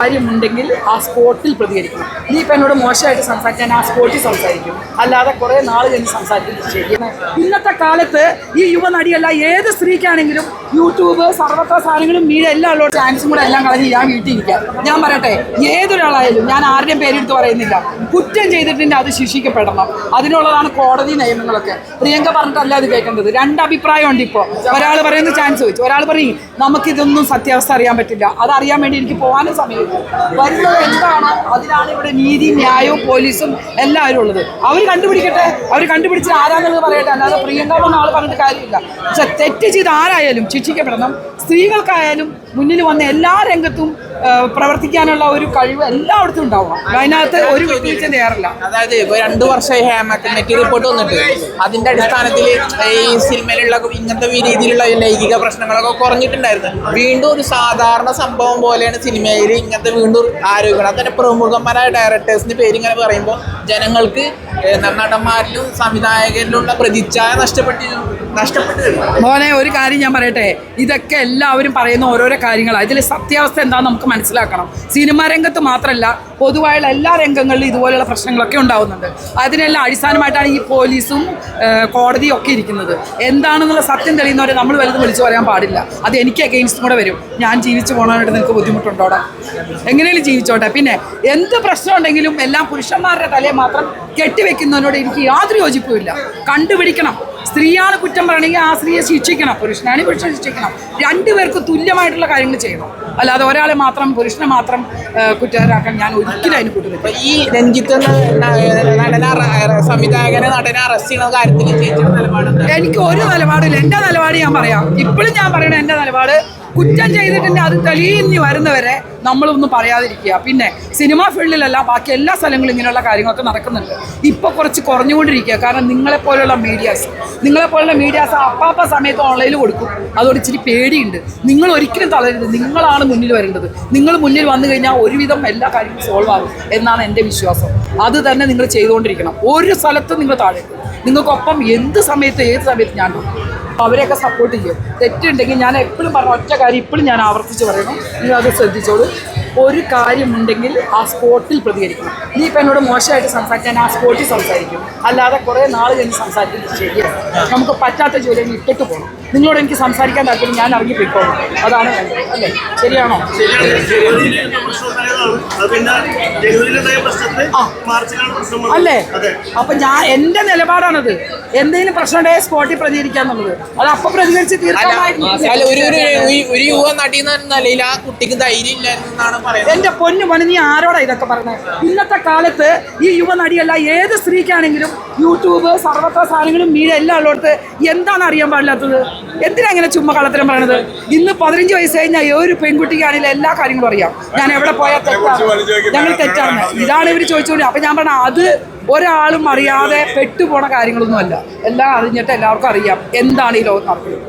കാര്യമുണ്ടെങ്കിൽ ആ സ്പോട്ടിൽ പ്രതികരിക്കണം. ഇനിയിപ്പോൾ എന്നോട് മോശമായിട്ട് സംസാരിക്കാൻ ആ സ്പോട്ടിൽ സംസാരിക്കും, അല്ലാതെ കുറേ നാൾ കഴിഞ്ഞ് സംസാരിക്കുന്നത് ശരിയാണ്. ഇന്നത്തെ കാലത്ത് ഈ യുവനടിയല്ല ഏത് സ്ത്രീക്കാണെങ്കിലും യൂട്യൂബ് സർവത്ര സാധനങ്ങളും മീഡിയ എല്ലാം ഉള്ള ചാൻസും കൂടെ എല്ലാം കളഞ്ഞ് ഞാൻ വീട്ടിലിരിക്കാം. ഞാൻ പറയട്ടെ, ഏതൊരാളായാലും ഞാൻ ആരുടെയും പേരെടുത്ത് പറയുന്നില്ല, കുറ്റം ചെയ്തിട്ടുണ്ട് അത് ശിക്ഷിക്കപ്പെടണം. അതിനുള്ളതാണ് കോടതി നിയമങ്ങളൊക്കെ. പ്രിയങ്ക പറഞ്ഞിട്ടല്ല അത് കേൾക്കേണ്ടത്. രണ്ട് അഭിപ്രായമുണ്ട്. ഇപ്പോൾ ഒരാൾ പറയുന്ന ചാൻസ് വെച്ചു, ഒരാൾ പറയും നമുക്കിതൊന്നും സത്യാവസ്ഥ അറിയാൻ പറ്റില്ല, അതറിയാൻ വേണ്ടി എനിക്ക് പോകാനും സമയം വരുന്നത് എന്താണോ അതിനാണ് ഇവിടെ നീതി ന്യായവും പോലീസും എല്ലാവരും ഉള്ളത്. അവർ കണ്ടുപിടിക്കട്ടെ, അവർ കണ്ടുപിടിച്ച് ആരാന്നുള്ളത് പറയട്ടെ, അല്ലാതെ പ്രിയങ്ക എന്ന ആൾ പറഞ്ഞിട്ട് കാര്യമില്ല. പക്ഷെ തെറ്റ് ചെയ്ത് ആരായാലും ശിക്ഷിക്കപ്പെടണം. സ്ത്രീകൾക്കായാലും മുന്നിൽ വന്ന എല്ലാ രംഗത്തും പ്രവർത്തിക്കാനുള്ള ഒരു കഴിവ് എല്ലായിടത്തും ഉണ്ടാവും. അതിനകത്ത് ഒരു വിട്ടുവീഴ്ച തയ്യാറില്ല. അതായത് ഇപ്പോൾ 2 വർഷമായി ഹേമ കമ്മിറ്റി റിപ്പോർട്ട് വന്നിട്ട് അതിന്റെ അടിസ്ഥാനത്തിൽ ഈ സിനിമയിലുള്ള ഇങ്ങനത്തെ രീതിയിലുള്ള ലൈംഗിക പ്രശ്നങ്ങളൊക്കെ കുറഞ്ഞിട്ടുണ്ടായിരുന്നു. വീണ്ടും ഒരു സാധാരണ സംഭവം പോലെയാണ് സിനിമയിൽ ഇങ്ങനത്തെ വീണ്ടും ആരോഗ്യം. അതിന്റെ പ്രമുഖന്മാരായ ഡയറക്ടേഴ്സിന്റെ പേര് ഇങ്ങനെ പറയുമ്പോൾ ജനങ്ങൾക്ക് നടന്മാരിലും സംവിധായകരിലുള്ള പ്രതിച്ഛായ നഷ്ടപ്പെട്ടു. മോനെ, ഒരു കാര്യം ഞാൻ പറയട്ടെ, ഇതൊക്കെ എല്ലാവരും പറയുന്ന ഓരോരോ കാര്യങ്ങളാണ്. ഇതിൽ സത്യാവസ്ഥ എന്താണെന്ന് നമുക്ക് മനസ്സിലാക്കണം. സിനിമാ രംഗത്ത് മാത്രമല്ല, പൊതുവായുള്ള എല്ലാ രംഗങ്ങളിലും ഇതുപോലെയുള്ള പ്രശ്നങ്ങളൊക്കെ ഉണ്ടാകുന്നുണ്ട്. അതിനെല്ലാം അടിസ്ഥാനമായിട്ടാണ് ഈ പോലീസും കോടതിയും ഒക്കെ ഇരിക്കുന്നത്. എന്താണെന്നുള്ള സത്യം തെളിയുന്നവരെ നമ്മൾ വലുത് വിളിച്ചു പറയാൻ പാടില്ല. അത് എനിക്ക് അഗെയിൻസ്റ്റും കൂടെ വരും. ഞാൻ ജീവിച്ചു പോകാനായിട്ട് നിനക്ക് ബുദ്ധിമുട്ടുണ്ടോടാ? എങ്ങനെയും ജീവിച്ചോട്ടെ. പിന്നെ എന്ത് പ്രശ്നം ഉണ്ടെങ്കിലും എല്ലാം പുരുഷന്മാരുടെ തലയെ മാത്രം കെട്ടിവെക്കുന്നതിനോട് എനിക്ക് യാതൊരു യോജിപ്പുമില്ല. കണ്ടുപിടിക്കണം. സ്ത്രീയാണ് കുറ്റം പറയണമെങ്കിൽ ആ സ്ത്രീയെ ശിക്ഷിക്കണം, പുരുഷനാണെങ്കിൽ പുരുഷനെ ശിക്ഷിക്കണം. രണ്ടുപേർക്ക് തുല്യമായിട്ടുള്ള കാര്യങ്ങൾ ചെയ്യണം. അല്ലാതെ ഒരാളെ മാത്രം, പുരുഷനെ മാത്രം കുറ്റക്കാരാക്കാൻ ഞാൻ ഒരിക്കലും അതിന് കൂട്ടുന്നില്ല. ഈ രഞ്ജിത്ത് സംവിധായകനെ നടനെ അറസ്റ്റ് ചെയ്യുന്ന കാര്യത്തിൽ എനിക്ക് ഒരു നിലപാടില്ല. എൻ്റെ നിലപാട് ഞാൻ പറയാം. ഇപ്പോഴും ഞാൻ പറയണ എൻ്റെ നിലപാട്, കുറ്റം ചെയ്തിട്ടുണ്ട് അത് തെളിഞ്ഞ് വരുന്നവരെ നമ്മളൊന്നും പറയാതിരിക്കുക. പിന്നെ സിനിമാ ഫീൽഡിലല്ല, ബാക്കി എല്ലാ സ്ഥലങ്ങളിലും ഇങ്ങനെയുള്ള കാര്യങ്ങളൊക്കെ നടക്കുന്നുണ്ട്. ഇപ്പോൾ കുറച്ച് കുറഞ്ഞുകൊണ്ടിരിക്കുക. കാരണം നിങ്ങളെപ്പോലുള്ള മീഡിയാസ് അപ്പാപ്പ സമയത്ത് ഓൺലൈനിൽ കൊടുക്കും. അതോട് ഇച്ചിരി പേടിയുണ്ട്. നിങ്ങൾ ഒരിക്കലും തളരരുത്. നിങ്ങളാണ് മുന്നിൽ വരേണ്ടത്. നിങ്ങൾ മുന്നിൽ വന്നു കഴിഞ്ഞാൽ ഒരുവിധം എല്ലാ കാര്യങ്ങളും സോൾവ് ആകും എന്നാണ് എൻ്റെ വിശ്വാസം. അത് തന്നെ നിങ്ങൾ ചെയ്തുകൊണ്ടിരിക്കണം. ഒരു സ്ഥലത്തും നിങ്ങൾ താഴെ, നിങ്ങൾക്കൊപ്പം എന്ത് സമയത്ത് ഏത് സമയത്ത് ഞാൻ അവരെയൊക്കെ സപ്പോർട്ട് ചെയ്യും. തെറ്റുണ്ടെങ്കിൽ ഞാൻ എപ്പോഴും പറഞ്ഞ ഒറ്റ കാര്യം ഇപ്പോഴും ഞാൻ ആവർത്തിച്ച് പറയണം, നിങ്ങൾ അത് ശ്രദ്ധിച്ചോളൂ. ഒരു കാര്യമുണ്ടെങ്കിൽ ആ സ്പോട്ടിൽ പ്രതികരിക്കണം. ഇനിയിപ്പോൾ എന്നോട് മോശമായിട്ട് സംസാരിക്കാൻ ആ സ്പോട്ടിൽ സംസാരിക്കും, അല്ലാതെ കുറേ നാൾ കഴിഞ്ഞ് സംസാരിക്കുന്നത് ശരിയാണ്. നമുക്ക് പറ്റാത്ത ജോലിയിൽ ഇട്ടിട്ട് പോകണം. നിങ്ങളോട് എനിക്ക് സംസാരിക്കാൻ താല്പര്യം, ഞാൻ ഇറങ്ങി പോയിക്കോളും. അതാണ് വേണ്ടത്. അല്ലേ? ശരിയാണോ? അല്ലേ? അപ്പം എൻ്റെ നിലപാടാണത്. എന്തെങ്കിലും പ്രശ്നം ഉണ്ടെങ്കിൽ സ്പോട്ടിൽ പ്രതികരിക്കാന്നുള്ളത്. അത് അപ്പം പ്രതികരിച്ച് തീർക്കാമായിരുന്നു. ഒരു യുവ നടി എന്ന നിലയിൽ ആ കുട്ടിക്ക് ധൈര്യം ഇല്ലായിരുന്നാണ്. എന്റെ പൊന്നു മോനെ, നീ ആരോടാ ഇതൊക്കെ പറഞ്ഞത്? ഇന്നത്തെ കാലത്ത് ഈ യുവനടിയല്ല ഏത് സ്ത്രീക്കാണെങ്കിലും യൂട്യൂബ് സർവത്ര സാധനങ്ങളും മീഡിയ എല്ലാം ഉള്ളിടത്ത് എന്താണ് അറിയാൻ പാടില്ലാത്തത്? എന്തിനാ അങ്ങനെ ചുമ്മാ കള്ളത്തരം പറയണത്? ഇന്ന് 15 വയസ്സ് കഴിഞ്ഞാൽ ഒരു പെൺകുട്ടിക്കാണെങ്കിലും എല്ലാ കാര്യങ്ങളും അറിയാം. ഞാൻ എവിടെ പോയാൽ തെറ്റാണ്, ഞങ്ങൾ തെറ്റാണ്, ഇതാണ് ഇവർ ചോദിച്ചുകൊണ്ട്. അപ്പം ഞാൻ പറഞ്ഞ അത് ഒരാളും അറിയാതെ പെട്ടുപോണ കാര്യങ്ങളൊന്നുമല്ല. എല്ലാം അറിഞ്ഞിട്ട് എല്ലാവർക്കും അറിയാം എന്താണ് ഈ ലോകത്ത് നടക്കുന്നത്.